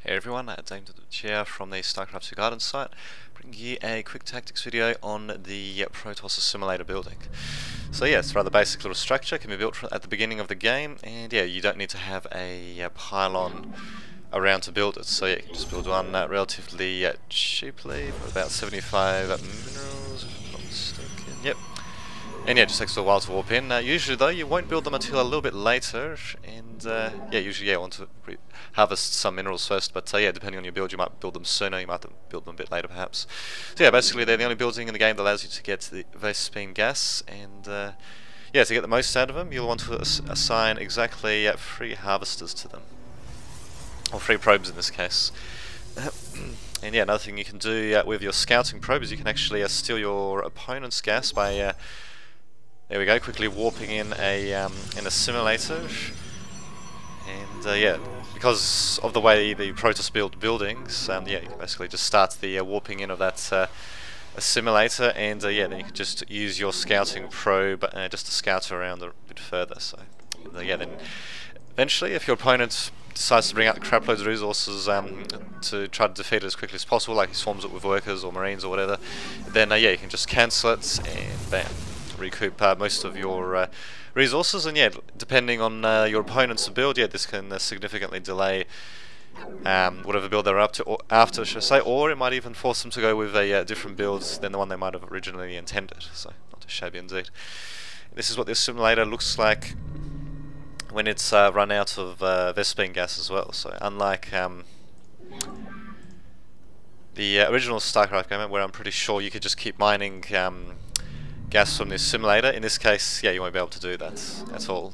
Hey everyone, Dame here from the StarCraft 2 Garden site, bringing you a quick tactics video on the Protoss Assimilator building. So yeah, it's a rather basic little structure, can be built at the beginning of the game, and yeah, you don't need to have a pylon around to build it. So yeah, you can just build one relatively cheaply for about 75 minerals, if I'm not mistaken. Yep. And yeah, it just takes a while to warp in. Usually though, you won't build them until a little bit later, and yeah, usually you want to harvest some minerals first, but yeah, depending on your build, you might build them sooner, you might build them a bit later perhaps. So yeah, basically they're the only building in the game that allows you to get the Vespene gas, and yeah, to get the most out of them, you'll want to assign exactly 3 harvesters to them. Or 3 probes in this case. And yeah, another thing you can do with your scouting probe is you can actually steal your opponent's gas by there we go, quickly warping in a Assimilator, and yeah, because of the way the Protoss build buildings, yeah, you can basically just start the warping in of that Assimilator, and yeah, then you can just use your scouting probe just to scout around a bit further. So yeah, then eventually, if your opponent decides to bring out crap loads of resources to try to defeat it as quickly as possible, like he swarms it with workers or marines or whatever, then yeah, you can just cancel it and bam, recoup most of your resources. And yeah, depending on your opponent's build, yeah, this can significantly delay whatever build they're up to, or after, should I say, or it might even force them to go with a different build than the one they might have originally intended. So, not too shabby indeed. This is what this simulator looks like when it's run out of Vespene gas as well. So unlike the original StarCraft game, where I'm pretty sure you could just keep mining gas from this simulator, in this case, yeah, you won't be able to do that at all.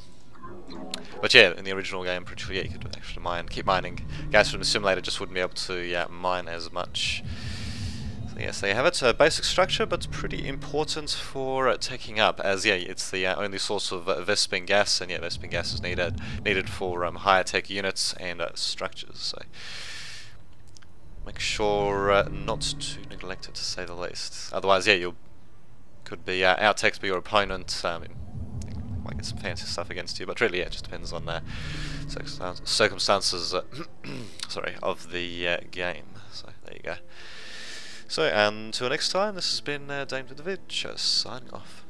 But yeah, in the original game, I'm pretty sure, yeah, you could actually keep mining gas from the simulator, just wouldn't be able to mine as much. So yes, there you have it. Basic structure, but pretty important for taking up, as yeah, it's the only source of Vespene gas, and yeah, Vespene gas is needed for higher tech units and structures. So make sure not to neglect it, to say the least. Otherwise, yeah, you could be out-teched by your opponent. Might get some fancy stuff against you, but really, yeah, it just depends on circumstances sorry, of the game. So there you go. So until next time, this has been Dame to the Vid, signing off.